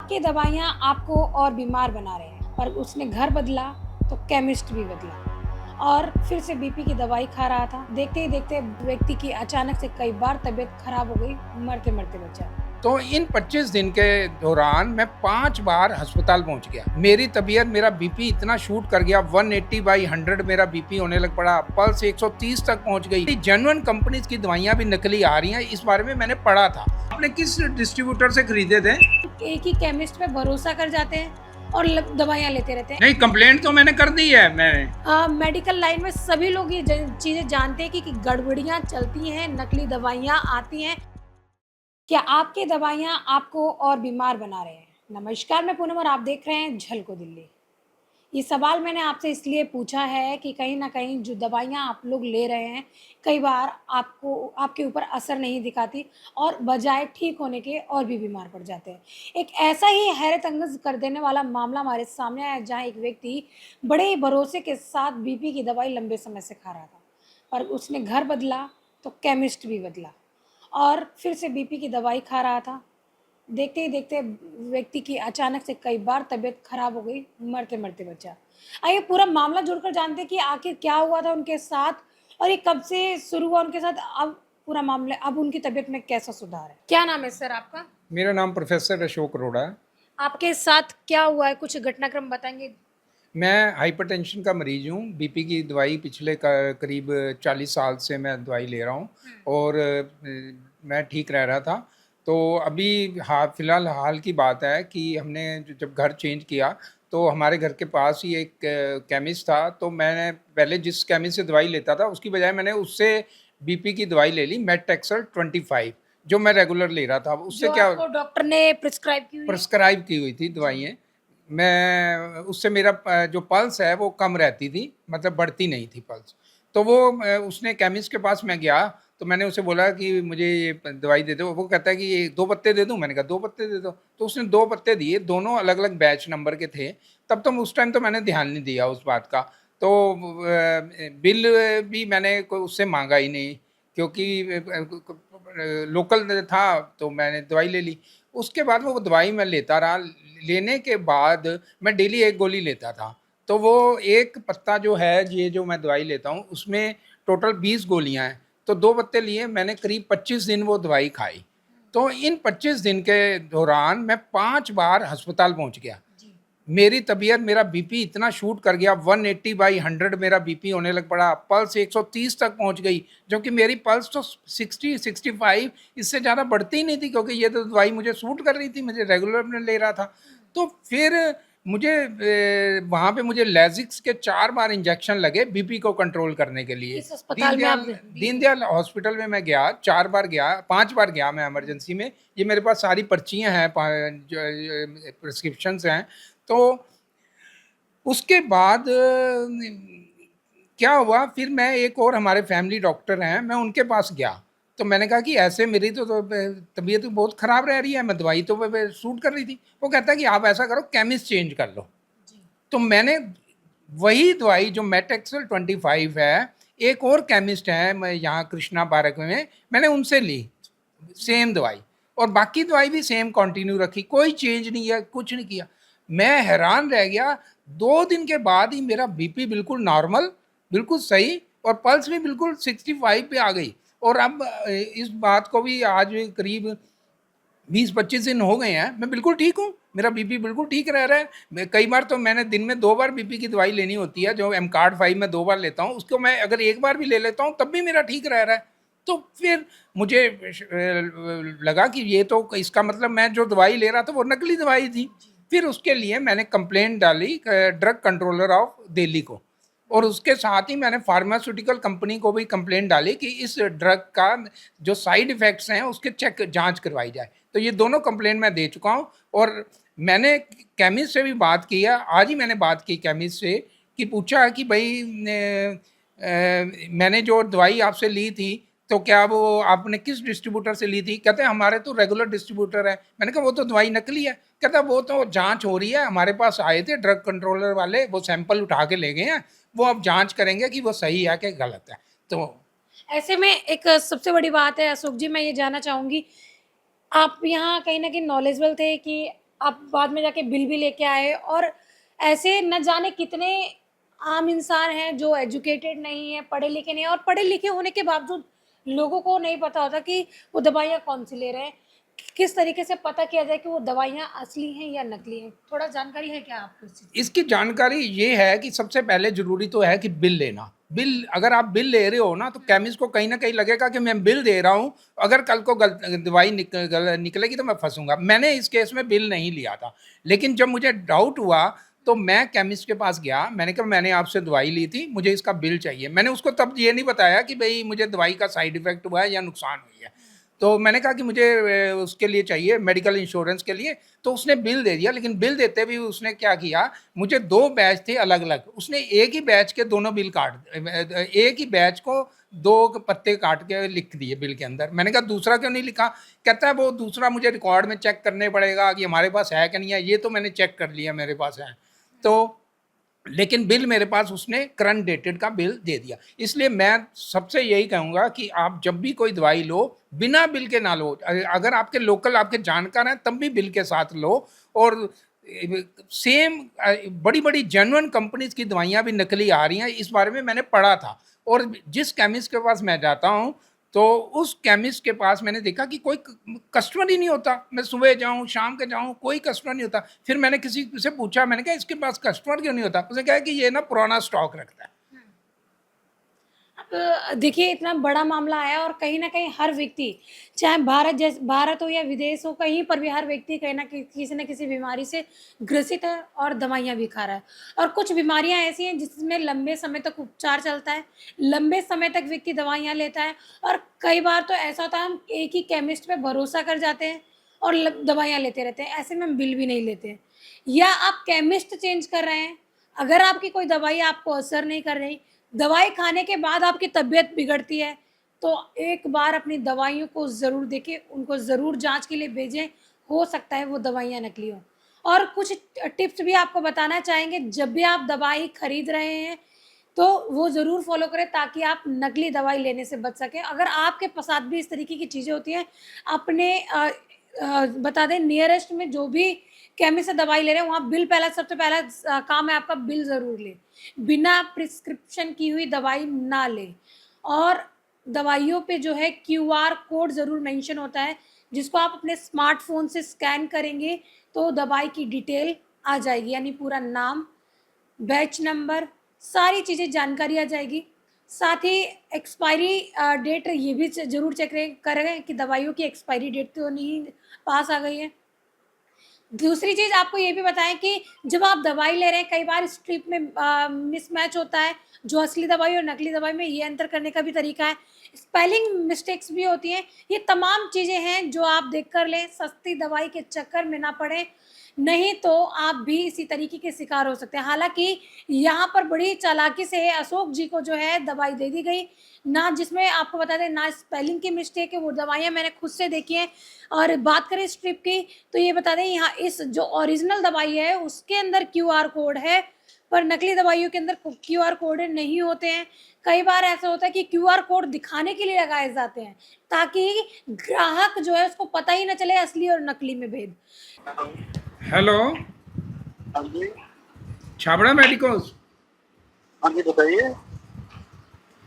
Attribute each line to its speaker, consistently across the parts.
Speaker 1: आपकी दवाइयाँ आपको और बीमार बना रहे हैं, पर उसने घर बदला तो केमिस्ट भी बदला और फिर से बीपी की दवाई खा रहा था। देखते ही देखते व्यक्ति की अचानक से कई बार तबीयत खराब हो गई, मरते-मरते बचा।
Speaker 2: तो इन 25 दिन के दौरान मैं 5 बार अस्पताल पहुंच गया। मेरी तबीयत, मेरा बीपी इतना शूट कर गया, 180/100 मेरा बीपी होने लग पड़ा, पल्स 130 तक पहुंच गई। जेन्युइन कंपनीज की दवाइयां भी नकली आ रही हैं, इस बारे में मैंने पढ़ा था। आपने किस डिस्ट्रीब्यूटर से खरीदे थे?
Speaker 1: एक ही केमिस्ट पे भरोसा कर जाते हैं और दवाइयाँ लेते रहते हैं।
Speaker 2: नहीं, कंप्लेंट तो मैंने कर दी है मैंने।
Speaker 1: मेडिकल लाइन में सभी लोग ये चीज़ें जानते हैं कि गड़बड़ियाँ चलती हैं, नकली दवाइयाँ आती हैं। क्या आपकी दवाइयाँ आपको और बीमार बना रहे हैं? नमस्कार, मैं पूनम और आप देख रहे हैं झलको दिल्ली। ये सवाल मैंने आपसे इसलिए पूछा है कि कहीं न कहीं जो दवाइयाँ आप लोग ले रहे हैं, कई बार आपको आपके ऊपर असर नहीं दिखाती और बजाय ठीक होने के और भी बीमार पड़ जाते हैं। एक ऐसा ही हैरत-अंगेज़ कर देने वाला मामला हमारे सामने आया है, जहाँ एक व्यक्ति बड़े ही भरोसे के साथ बीपी की दवाई लंबे समय से खा रहा था। पर उसने घर बदला, तो केमिस्ट भी बदला और फिर से बीपी की दवाई खा रहा था। देखते ही देखते व्यक्ति की अचानक से कई बार तबीयत खराब हो गई, मरते-मरते बचा। आइए पूरा मामला जुड़कर जानते हैं कि आखिर क्या हुआ था उनके साथ और ये कब से शुरू हुआ उनके साथ, अब पूरा मामला, अब उनकी तबीयत में कैसा सुधार है? क्या नाम है सर आपका?
Speaker 2: मेरा नाम प्रोफेसर अशोक अरोड़ा है।
Speaker 1: आपके साथ क्या हुआ है? कुछ घटनाक्रम बताएँगे?
Speaker 2: मैं हाइपरटेंशन का मरीज हूँ। बीपी की दवाई पिछले करीब 40 साल से मैं दवाई ले रहा हूँ और मैं ठीक रह रहा था। तो अभी फ़िलहाल हाल की बात है कि हमने जब घर चेंज किया, तो हमारे घर के पास ही एक केमिस्ट था। तो मैंने पहले जिस केमिस्ट से दवाई लेता था, उसकी बजाय मैंने उससे बीपी की दवाई ले ली, मेटटेक्सल 25, जो मैं रेगुलर ले रहा था। उससे
Speaker 1: जो
Speaker 2: क्या
Speaker 1: आपको डॉक्टर ने प्रिस्क्राइब की हुई है?
Speaker 2: प्रिस्क्राइब की हुई थी
Speaker 1: जी।
Speaker 2: दवाइयाँ। मैं उससे मेरा जो पल्स है वो कम रहती थी, मतलब बढ़ती नहीं थी पल्स। तो वो उसने केमिस्ट के पास मैं गया, तो मैंने उसे बोला कि मुझे ये दवाई दे दो। वो कहता है कि ये 2 पत्ते दे दूँ? मैंने कहा 2 पत्ते दे दो। तो उसने 2 पत्ते दिए, दोनों अलग-अलग बैच नंबर के थे। तब तो उस टाइम तो मैंने ध्यान नहीं दिया उस बात का। तो बिल भी मैंने कोई उससे माँगा ही नहीं, क्योंकि लोकल था, तो मैंने दवाई ले ली। उसके बाद वो दवाई मैं लेता रहा। लेने के बाद मैं डेली 1 गोली लेता था। तो वो 1 पत्ता जो है, ये जो मैं दवाई लेता हूँ, उसमें टोटल 20 गोलियाँ हैं। तो 2 पत्ते लिए, मैंने करीब 25 दिन वो दवाई खाई। तो इन 25 दिन के दौरान मैं 5 बार अस्पताल पहुँच गया।
Speaker 1: जी।
Speaker 2: मेरी तबीयत, मेरा बीपी इतना शूट कर गया, 180/100 मेरा बीपी होने लग पड़ा, पल्स 130 तक पहुँच गई, जबकि मेरी पल्स तो 60-65, इससे ज़्यादा बढ़ती ही नहीं थी, क्योंकि ये तो दवाई मुझे सूट कर रही थी, मुझे रेगुलर में ले रहा था। तो फिर मुझे वहाँ पे मुझे लेज़िक्स के 4 बार इंजेक्शन लगे बीपी को कंट्रोल करने के लिए।
Speaker 1: किस अस्पताल में आप
Speaker 2: दीनदयाल
Speaker 1: दिए थे?
Speaker 2: दीनदयाल हॉस्पिटल में मैं गया, 4 बार गया, 5 बार गया मैं इमरजेंसी में। ये मेरे पास सारी पर्चियाँ हैं, जो प्रिस्क्रिप्शंस हैं। तो उसके बाद क्या हुआ, फिर मैं, एक और हमारे फैमिली डॉक्टर हैं, मैं उनके पास गया। तो मैंने कहा कि ऐसे मेरी तो तबीयत तो बहुत ख़राब रह रही है, मैं दवाई तो सूट कर रही थी। वो कहता है कि आप ऐसा करो, केमिस्ट चेंज कर लो।
Speaker 1: जी।
Speaker 2: तो मैंने वही दवाई जो मेटेक्सल 25 है, एक और केमिस्ट है मैं यहाँ कृष्णा पार्क में, मैंने उनसे ली सेम दवाई, और बाकी दवाई भी सेम कंटिन्यू रखी, कोई चेंज नहीं है, कुछ नहीं किया। मैं हैरान रह गया। 2 दिन के बाद ही मेरा बीपी बिल्कुल नॉर्मल, बिल्कुल सही, और पल्स भी बिल्कुल 65 पे आ गई। और अब इस बात को भी आज करीब 20-25 दिन हो गए हैं, मैं बिल्कुल ठीक हूँ, मेरा बीपी बिल्कुल ठीक रह रहा है। कई बार तो मैंने दिन में 2 बार बीपी की दवाई लेनी होती है, जो एमकार्ड 5 में 2 बार लेता हूँ, उसको मैं अगर 1 बार भी ले लेता हूँ, तब भी मेरा ठीक रह रहा है। तो फिर मुझे लगा कि ये तो, इसका मतलब मैं जो दवाई ले रहा था वो नकली दवाई थी। फिर उसके लिए मैंने कंप्लेंट डाली ड्रग कंट्रोलर ऑफ दिल्ली को, और उसके साथ ही मैंने फार्मास्यूटिकल कंपनी को भी कंप्लेंट डाली कि इस ड्रग का जो साइड इफ़ेक्ट्स हैं उसके जांच करवाई जाए। तो ये दोनों कंप्लेंट मैं दे चुका हूँ, और मैंने केमिस्ट से भी बात की है, आज ही मैंने बात की केमिस्ट से, कि पूछा कि भाई मैंने जो दवाई आपसे ली थी, तो क्या वो आपने किस डिस्ट्रीब्यूटर से ली थी? कहते हैं हमारे तो रेगुलर डिस्ट्रीब्यूटर है। मैंने कहा वो तो दवाई नकली है। कहता वो तो जांच हो रही है, हमारे पास आए थे ड्रग कंट्रोलर वाले, वो सैंपल उठा के ले गए हैं, वो अब जांच करेंगे कि वो सही है कि गलत है। तो
Speaker 1: ऐसे में एक सबसे बड़ी बात है अशोक जी, मैं ये जानना चाहूँगी, आप यहाँ कहीं न कहीं नॉलेजेबल थे कि आप बाद में जाके बिल भी लेके आए, और ऐसे न जाने कितने आम इंसान हैं जो एजुकेटेड नहीं है, पढ़े लिखे नहीं है, और पढ़े लिखे होने के बावजूद लोगों को नहीं पता होता कि वो दवाइयाँ कौन-सी ले रहे हैं। किस तरीके से पता किया जाए कि वो दवाइयाँ असली हैं या नकली हैं? थोड़ा जानकारी है क्या आपको इस चीज़ की?
Speaker 2: इसकी जानकारी ये है कि सबसे पहले ज़रूरी तो है कि बिल लेना। बिल अगर आप बिल ले रहे हो ना, तो केमिस्ट को कहीं न कहीं लगेगा कि मैं बिल दे रहा हूँ, अगर कल को दवाई निकलेगी तो मैं फँसूँगा। मैंने इस केस में बिल नहीं लिया था, लेकिन जब मुझे डाउट हुआ तो मैं केमिस्ट के पास गया, मैंने कहा मैंने आपसे दवाई ली थी, मुझे इसका बिल चाहिए। मैंने उसको तब ये नहीं बताया कि भई मुझे दवाई का साइड इफ़ेक्ट हुआ है या नुकसान हुई है। तो मैंने कहा कि मुझे उसके लिए चाहिए मेडिकल इंश्योरेंस के लिए, तो उसने बिल दे दिया। लेकिन बिल देते भी उसने क्या किया, मुझे 2 बैच थे अलग-अलग, उसने एक ही बैच के दोनों बिल एक ही बैच को 2 पत्ते काट के लिख दिए बिल के अंदर। मैंने कहा दूसरा क्यों नहीं लिखा? कहता है वो दूसरा मुझे रिकॉर्ड में चेक करने पड़ेगा कि हमारे पास है कि नहीं है, ये तो मैंने चेक कर लिया मेरे पास है। तो लेकिन बिल मेरे पास उसने करंट डेटेड का बिल दे दिया। इसलिए मैं सबसे यही कहूँगा कि आप जब भी कोई दवाई लो, बिना बिल के ना लो। अगर आपके लोकल आपके जानकार हैं तब भी बिल के साथ लो। और सेम बड़ी-बड़ी जेन्युइन कंपनीज़ की दवाइयाँ भी नकली आ रही हैं, इस बारे में मैंने पढ़ा था। और जिस केमिस्ट के पास मैं जाता हूँ, तो उस केमिस्ट के पास मैंने देखा कि कोई कस्टमर ही नहीं होता। मैं सुबह जाऊँ, शाम के जाऊँ, कोई कस्टमर नहीं होता। फिर मैंने किसी से पूछा, मैंने कहा इसके पास कस्टमर क्यों नहीं होता? उसने कहा कि ये ना पुराना स्टॉक रखता है।
Speaker 1: अब देखिए, इतना बड़ा मामला आया और कहीं न कहीं हर व्यक्ति, चाहे भारत हो या विदेश हो, कहीं पर भी हर व्यक्ति कहीं किसी न किसी बीमारी से ग्रसित है और दवाइयाँ भी खा रहा है। और कुछ बीमारियाँ ऐसी हैं जिसमें लंबे समय तक उपचार चलता है, लंबे समय तक व्यक्ति दवाइयाँ लेता है, और कई बार तो ऐसा होता है हम एक ही केमिस्ट पे भरोसा कर जाते हैं और दवाइयाँ लेते रहते हैं, ऐसे में हम बिल भी नहीं लेते हैं। या आप केमिस्ट चेंज कर रहे हैं, अगर आपकी कोई दवाई आपको असर नहीं कर रही, दवाई खाने के बाद आपकी तबीयत बिगड़ती है, तो एक बार अपनी दवाइयों को ज़रूर देखें, उनको ज़रूर जाँच के लिए भेजें, हो सकता है वो दवाइयाँ नकली हों। और कुछ टिप्स भी आपको बताना चाहेंगे, जब भी आप दवाई खरीद रहे हैं, तो वो ज़रूर फ़ॉलो करें ताकि आप नकली दवाई लेने से बच सकें। अगर आपके साथ भी इस तरीके की चीज़ें होती हैं, अपने बता दें नियरेस्ट में जो भी केमिस्ट से दवाई ले रहे हैं, वहाँ बिल पहला सबसे पहला काम है आपका, बिल ज़रूर लें। बिना प्रिस्क्रिप्शन की हुई दवाई ना लें, और दवाइयों पे जो है क्यूआर कोड ज़रूर मेंशन होता है, जिसको आप अपने स्मार्टफ़ोन से स्कैन करेंगे, तो दवाई की डिटेल आ जाएगी, यानी पूरा नाम, बैच नंबर, सारी चीज़ें जानकारी आ जाएगी। साथ ही एक्सपायरी डेट ये भी ज़रूर चेक करें कि दवाइयों की एक्सपायरी डेट तो नहीं पास आ गई है। दूसरी चीज़ आपको ये भी बताएँ कि जब आप दवाई ले रहे हैं, कई बार स्ट्रिप में मिसमैच होता है, जो असली दवाई और नकली दवाई में, ये अंतर करने का भी तरीका है। स्पेलिंग मिस्टेक्स भी होती हैं, ये तमाम चीज़ें हैं जो आप देख कर लें, सस्ती दवाई के चक्कर में ना पड़ें, नहीं तो आप भी इसी तरीके के शिकार हो सकते हैं। हालाँकि यहाँ पर बड़ी चालाकी से अशोक जी को जो है दवाई दे दी गई, ना जिसमें आपको बता दें ना स्पेलिंग की मिस्टेक है, वो दवाइयाँ मैंने खुद से देखी हैं। और बात करें स्ट्रिप की, तो ये बता दें यहाँ इस जो ओरिजिनल दवाई है उसके अंदर क्यूआर कोड है, पर नकली दवाइयों के अंदर क्यूआर कोड नहीं होते हैं। कई बार ऐसा होता है कि क्यूआर कोड दिखाने के लिए लगाए जाते हैं, ताकि ग्राहक जो है उसको पता ही ना चले असली और नकली में भेद।
Speaker 2: हेलो,
Speaker 3: हाँ जी।
Speaker 2: छाबड़ा मेडिकोज।
Speaker 3: हाँ जी, बताइए।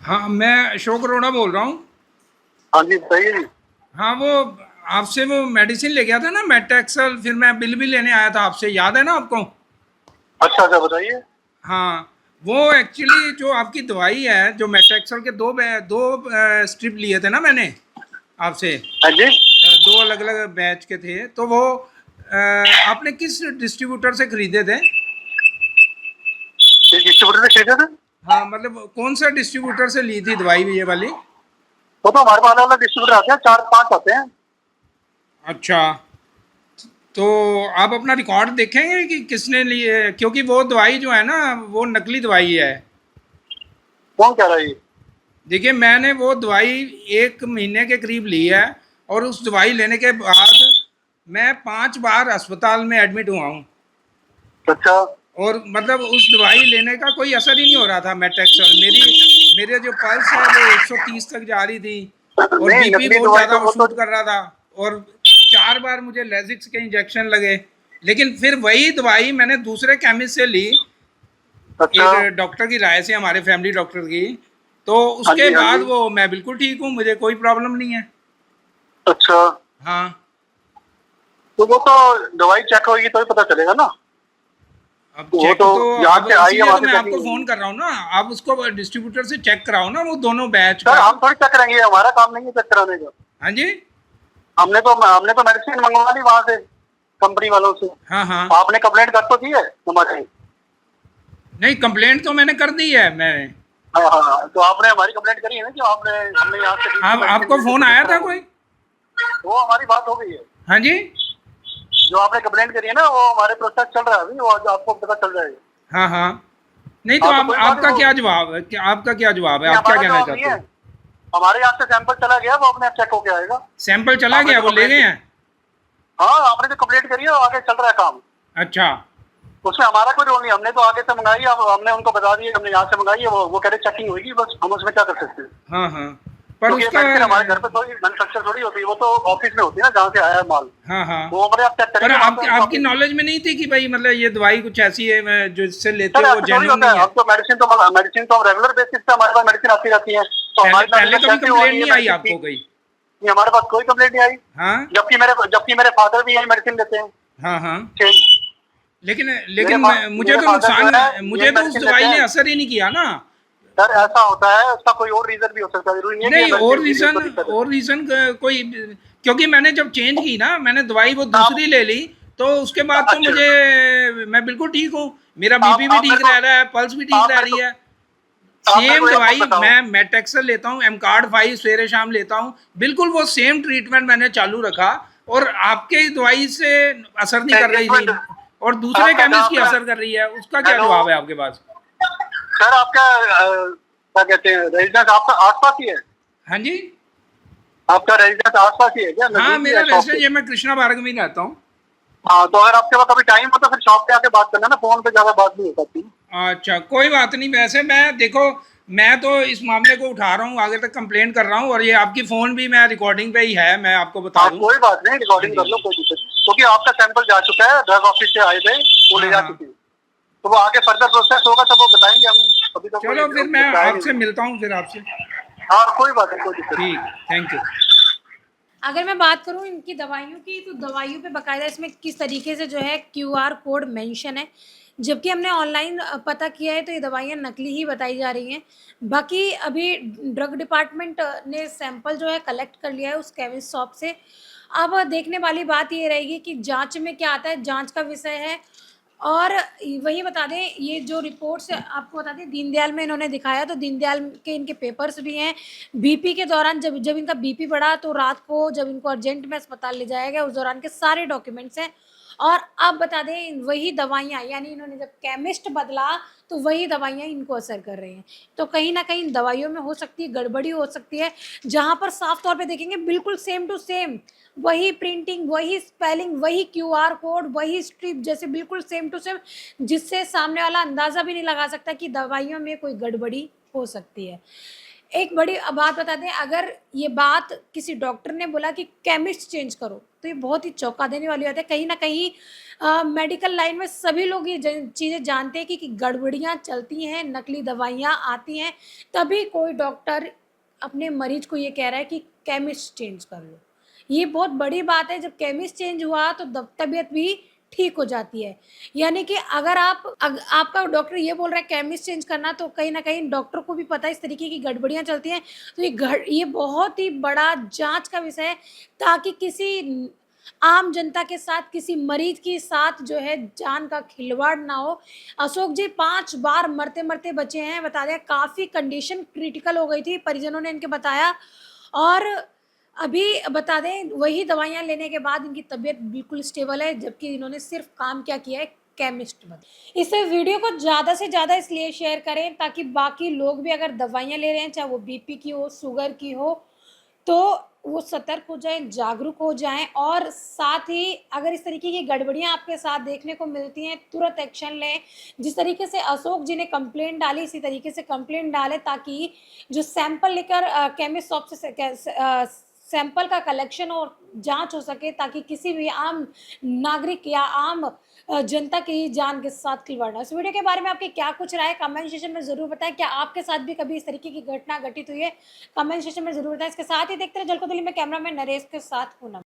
Speaker 2: हाँ, मैं अशोक अरोड़ा बोल रहा हूँ।
Speaker 3: हाँ जी, बताइए जी।
Speaker 2: हाँ, वो आपसे वो मेडिसिन ले गया था ना मेटैक्सल, फिर मैं बिल भी लेने आया था आपसे, याद है ना आपको?
Speaker 3: अच्छा अच्छा, बताइए।
Speaker 2: हाँ, वो एक्चुअली जो आपकी दवाई है, जो मेटैक्सल के दो स्ट्रिप लिए थे ना मैंने आपसे,
Speaker 3: हाँ जी।
Speaker 2: 2 अलग-अलग बैच के थे, तो वो आपने किस डिस्ट्रीब्यूटर से खरीदे थे?
Speaker 3: ये डिस्ट्रीब्यूटर से खरीदे थे?
Speaker 2: हाँ, मतलब कौन सा डिस्ट्रीब्यूटर से ली थी दवाई ये वाली?
Speaker 3: वो तो हमारे पास अलग अलग डिस्ट्रीब्यूटर आते हैं, 4-5 आते हैं।
Speaker 2: अच्छा, तो आप अपना रिकॉर्ड देखेंगे कि किसने ली है, क्योंकि वो दवाई जो है ना वो नकली दवाई है।
Speaker 3: कौन कह रहा है ये?
Speaker 2: देखिए, मैंने वो दवाई 1 महीने के करीब ली है, और उस दवाई लेने के बाद मैं 5 बार अस्पताल में एडमिट हुआ हूँ।
Speaker 3: अच्छा।
Speaker 2: और मतलब उस दवाई लेने का कोई असर ही नहीं हो रहा था मेटैक्सल। मेरे जो पल्स है वो 130 तक जा रही थी, और
Speaker 3: नहीं,
Speaker 2: बीपी
Speaker 3: नकली
Speaker 2: बहुत
Speaker 3: दवाई
Speaker 2: ज़्यादा
Speaker 3: तो वो
Speaker 2: शूट
Speaker 3: तो
Speaker 2: कर रहा था, और 4 बार मुझे लेजिक्स के इंजेक्शन लगे, लेकिन फिर वही दवाई मैंने दूसरे केमिस्ट से ली,
Speaker 3: अच्छा।
Speaker 2: एक डॉक्टर की राय से, हमारे फैमिली डॉक्टर की, तो
Speaker 3: हाँ
Speaker 2: उसके
Speaker 3: जी, हाँ
Speaker 2: बाद
Speaker 3: जी।
Speaker 2: वो मैं बिल्कुल ठीक हूँ, मुझे कोई प्रॉब्लम नहीं है।
Speaker 3: अच्छा,
Speaker 2: हाँ,
Speaker 3: तो वो तो दवाई चेक होगी तो ही पता चलेगा ना।
Speaker 2: अब
Speaker 3: वो
Speaker 2: चेक
Speaker 3: तो
Speaker 2: तो
Speaker 3: जांच
Speaker 2: अब
Speaker 3: से आई है,
Speaker 2: इसीलिए
Speaker 3: वहां
Speaker 2: तो
Speaker 3: से
Speaker 2: मैं
Speaker 3: चेकिंग
Speaker 2: आपको
Speaker 3: होगी।
Speaker 2: फोन कर रहा हूँ ना, आप उसको डिस्ट्रीब्यूटर से चेक कराओ ना, वो दोनों बैच
Speaker 3: सर
Speaker 2: का।
Speaker 3: हम थोड़ी चेक करेंगे, हमारा काम नहीं है चेक कराने का।
Speaker 2: हाँ जी।
Speaker 3: हमने तो मेडिसिन मंगवा ली वहां से, कंपनी वालों से।
Speaker 2: हाँ हाँ।
Speaker 3: आपने कंप्लेंट कर तो दी है हमारी?
Speaker 2: नहीं, कंप्लेंट तो मैंने कर दी है मैंने।
Speaker 3: हाँ हाँ, तो आपने हमारी कंप्लेंट करी है ना कि आपने हमने यहाँ से दी थी
Speaker 2: आप
Speaker 3: मेडिसिन,
Speaker 2: आपको
Speaker 3: दी थी
Speaker 2: फोन
Speaker 3: तो
Speaker 2: आया था
Speaker 3: खराब हो
Speaker 2: कोई?
Speaker 3: गई। वो हमारी बात हो गई है।
Speaker 2: हाँ जी।
Speaker 3: जो आपने कंप्लेंट करी है ना, वो हमारे प्रोसेस चल रहा है अभी, वो आपको पता चल जाएगा।
Speaker 2: हाँ हाँ। नहीं तो
Speaker 3: हाँ, तो
Speaker 2: आप
Speaker 3: कोई बात
Speaker 2: आपका
Speaker 3: नहीं। वो
Speaker 2: क्या जवाब है, आपका क्या जवाब है,
Speaker 3: नहीं,
Speaker 2: आप क्या
Speaker 3: हमारा
Speaker 2: कहना
Speaker 3: जवाब नहीं
Speaker 2: चाहते
Speaker 3: है।
Speaker 2: हो?
Speaker 3: हमारे यहाँ से सैंपल चला गया, वो अपने आप चेक होके आएगा।
Speaker 2: सैंपल चला
Speaker 3: आपने
Speaker 2: गया,
Speaker 3: तो
Speaker 2: वो ले
Speaker 3: कंप्लेंट
Speaker 2: गए
Speaker 3: की।
Speaker 2: हैं?
Speaker 3: हाँ, आपने जो कंप्लेंट करी है वो आगे चल रहा है काम।
Speaker 2: अच्छा।
Speaker 3: उसमें हमारा कोई रोल नहीं, हमने तो आगे से मंगाई, अब हमने उनको बता दिया हमने यहाँ से मंगाई है, वो कह रहे चेकिंग होगी, बस हम उसमें क्या कर सकते हैं।
Speaker 2: हाँ हाँ। पर
Speaker 3: क्योंकि ये
Speaker 2: उसका
Speaker 3: मेडिसिन हमारे घर पे थोड़ी मैन्युफैक्चर थोड़ी होती है, वो तो ऑफिस में होती है ना, जहाँ से आया है माल।
Speaker 2: हाँ हाँ।
Speaker 3: वो अपने आप चेक
Speaker 2: पर
Speaker 3: करेंगे वहाँ पे उनका
Speaker 2: आपकी
Speaker 3: ऑफिस।
Speaker 2: नॉलेज में नहीं थी कि भाई मतलब ये दवाई कुछ ऐसी है जो इससे लेते
Speaker 3: सर
Speaker 2: हो वो
Speaker 3: ऐसे थोड़ी
Speaker 2: जेन्युइन
Speaker 3: होता
Speaker 2: नहीं
Speaker 3: है,
Speaker 2: है?
Speaker 3: हम तो मेडिसिन तो हम रेगुलर बेसिस पे हमारे पास मेडिसिन आती रहती है, तो
Speaker 2: पहले
Speaker 3: हमारे साथ
Speaker 2: पहले
Speaker 3: इतना
Speaker 2: कभी
Speaker 3: कैसे हुआ
Speaker 2: कंप्लेंट
Speaker 3: कि ये
Speaker 2: नहीं आई
Speaker 3: मेडिसिन थी?
Speaker 2: आपको कोई?
Speaker 3: नहीं, हमारे पास कोई कंप्लेंट नहीं आई।
Speaker 2: हाँ
Speaker 3: जबकि मेरे फादर भी यही मेडिसिन लेते हैं।
Speaker 2: हाँ हाँ।
Speaker 3: ठीक।
Speaker 2: लेकिन
Speaker 3: मेरे
Speaker 2: लेकिन मुझे
Speaker 3: मेरे
Speaker 2: तो
Speaker 3: फादर जो
Speaker 2: नुकसान,
Speaker 3: है
Speaker 2: मुझे
Speaker 3: यही
Speaker 2: तो उस
Speaker 3: मेडिसिन लेते
Speaker 2: दवाई ने
Speaker 3: हैं।
Speaker 2: असर ही नहीं किया ना।
Speaker 3: सर ऐसा होता है, उसका कोई और रीजन भी हो सकता है, जरूरी नहीं है कि ये
Speaker 2: नहीं,
Speaker 3: मेडिसिन की उसको दिक्कत है।
Speaker 2: और रीजन कोई, क्योंकि मैंने जब चेंज की ना, मैंने दवाई वो
Speaker 3: आप
Speaker 2: दूसरी ले ली, तो उसके बाद तो
Speaker 3: अच्छा,
Speaker 2: मुझे, मैं बिल्कुल ठीक हूँ, मेरा बीपी भी
Speaker 3: आप
Speaker 2: ठीक
Speaker 3: मेरे को
Speaker 2: रह रहा है, पल्स भी ठीक
Speaker 3: आप
Speaker 2: रह
Speaker 3: मेरे
Speaker 2: रही
Speaker 3: को
Speaker 2: है।
Speaker 3: आप मेरे
Speaker 2: सेम
Speaker 3: को एक बात
Speaker 2: दवाई
Speaker 3: बताओ।
Speaker 2: मैं मेटेक्सल लेता हूँ, M-Card 5 सवेरे शाम लेता हूँ, बिल्कुल वो सेम ट्रीटमेंट मैंने चालू रखा, और आपके दवाई से असर नहीं कर
Speaker 3: एक
Speaker 2: रही
Speaker 3: मिनट।
Speaker 2: थी, और दूसरे
Speaker 3: आपका
Speaker 2: केमिस्ट की
Speaker 3: आपका
Speaker 2: असर कर रही है, उसका क्या
Speaker 3: हेलो
Speaker 2: जवाब है आपके पास?
Speaker 3: सर, आपका क्या कहते हैं, रेजिडेंस आपका आसपास ही है?
Speaker 2: हाँ जी।
Speaker 3: आपका रेजिडेंस आसपास ही है क्या,
Speaker 2: हाँ,
Speaker 3: नजदीक ही
Speaker 2: मेरा
Speaker 3: है शॉप
Speaker 2: रेजिडेंस
Speaker 3: के?
Speaker 2: ये, मैं कृष्णा पार्क में ही रहता हूँ।
Speaker 3: हाँ, तो अगर आपके पास कभी टाइम हो तो फिर शॉप पे आके बात करना ना, फोन पे ज्यादा बात नहीं हो सकती।
Speaker 2: अच्छा, कोई बात नहीं, वैसे मैं देखो, मैं तो इस मामले को उठा रहा हूँ, आगे तक कंप्लेंट कर रहा हूँ, और ये आपकी फ़ोन भी मैं रिकॉर्डिंग पे ही है, मैं आपको बता
Speaker 3: हाँ,
Speaker 2: दूँ।
Speaker 3: कोई बात नहीं,
Speaker 2: हाँ
Speaker 3: रिकॉर्डिंग
Speaker 2: जी,
Speaker 3: कर
Speaker 2: हाँ
Speaker 3: लो,
Speaker 2: जी।
Speaker 3: कोई दिक्कत नहीं, क्योंकि आपका सैंपल जा चुका है, ड्रग ऑफिस से आए थे, वो ले
Speaker 2: हाँ
Speaker 3: जा
Speaker 2: हाँ।
Speaker 3: चुके हैं। तो वो आगे फर्दर प्रोसेस होगा तब वो बताएंगे हम। अभी तो कोई
Speaker 2: चलो फिर मैं
Speaker 3: बताया
Speaker 2: आपसे
Speaker 3: नहीं।
Speaker 2: मिलता हूँ फिर आपसे।
Speaker 3: हाँ, कोई बात नहीं, कोई दिक्कत नहीं।
Speaker 2: ठीक, थैंक यू।
Speaker 1: अगर मैं बात करूँ इनकी दवाइयों की, तो दवाइयों पे बाकायदा इसमें किस तरीके से जो है क्यूआर कोड मेंशन है, जबकि हमने ऑनलाइन पता किया है तो ये दवाइयाँ नकली ही बताई जा रही हैं। बाकी अभी ड्रग डिपार्टमेंट ने सैंपल जो है कलेक्ट कर लिया है उस केमिस्ट शॉप से। अब देखने वाली बात ये रहेगी कि जाँच में क्या आता है, जाँच का विषय है। और वही बता दें, ये जो रिपोर्ट्स आपको बता दें दीनदयाल में इन्होंने दिखाया, तो दीनदयाल के इनके पेपर्स भी हैं। बीपी के दौरान जब जब इनका बीपी बढ़ा तो रात को जब इनको अर्जेंट में अस्पताल ले जाया गया, उस दौरान के सारे डॉक्यूमेंट्स हैं। और अब बता दें वही दवाइयाँ, यानी इन्होंने जब केमिस्ट बदला तो वही दवाइयाँ इनको असर कर रही हैं। तो कहीं न कहीं दवाइयों में हो सकती है गड़बड़ी, हो सकती है, जहाँ पर साफ तौर पे देखेंगे बिल्कुल सेम टू सेम वही प्रिंटिंग, वही स्पेलिंग, वही क्यूआर कोड, वही स्ट्रिप, जैसे बिल्कुल सेम टू सेम, जिससे सामने वाला अंदाज़ा भी नहीं लगा सकता कि दवाइयों में कोई गड़बड़ी हो सकती है। एक बड़ी बात बता दें, अगर ये बात किसी डॉक्टर ने बोला कि केमिस्ट चेंज करो, तो ये बहुत ही चौंका देने वाली बात है। कहीं न कहीं मेडिकल लाइन में सभी लोग ये चीज़ें जानते हैं कि गड़बड़ियाँ चलती हैं, नकली दवाइयाँ आती हैं, तभी कोई डॉक्टर अपने मरीज को ये कह रहा है कि केमिस्ट चेंज कर लो। ये बहुत बड़ी बात है, जब केमिस्ट चेंज हुआ तो तबीयत भी ठीक हो जाती है। यानी कि अगर आपका डॉक्टर ये बोल रहा है केमिस्ट चेंज करना, तो कहीं न कहीं डॉक्टर को भी पता है इस तरीके की गड़बड़ियाँ चलती हैं। तो ये बहुत ही बड़ा जाँच का विषय है, ताकि किसी आम जनता के साथ, किसी मरीज के साथ जो है जान का खिलवाड़ ना हो। अशोक जी 5 बार मरते-मरते बचे हैं। बता दें काफ़ी कंडीशन क्रिटिकल हो गई थी, परिजनों ने इनके बताया। और अभी बता दें वही दवाइयाँ लेने के बाद इनकी तबीयत बिल्कुल स्टेबल है, जबकि इन्होंने सिर्फ काम क्या किया है, केमिस्ट बन। इस वीडियो को ज़्यादा से ज़्यादा इसलिए शेयर करें ताकि बाकी लोग भी अगर दवाइयाँ ले रहे हैं, चाहे वो बीपी की हो, शुगर की हो, तो वो सतर्क हो जाएँ, जागरूक हो जाएँ। और साथ ही अगर इस तरीके की गड़बड़ियाँ आपके साथ देखने को मिलती हैं, तुरंत एक्शन लें। जिस तरीके से अशोक जी ने कंप्लेंट डाली, इसी तरीके से कंप्लेंट डालें, ताकि जो सैंपल लेकर केमिस्ट शॉप से सैंपल का कलेक्शन और जांच हो सके, ताकि किसी भी आम नागरिक या आम जनता की जान के साथ खिलवाड़ ना। इस वीडियो के बारे में आपकी क्या कुछ राय है, कमेंट सेक्शन में जरूर बताएं। क्या आपके साथ भी कभी इस तरीके की घटना घटित हुई है, कमेंट सेक्शन में जरूर बताएं। इसके साथ ही देखते रहे झलको दिल्ली में, कैमरामैन नरेश के साथ पूनम।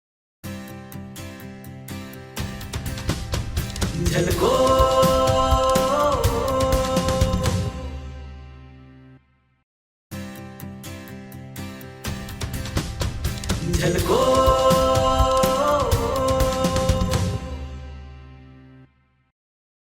Speaker 4: झलको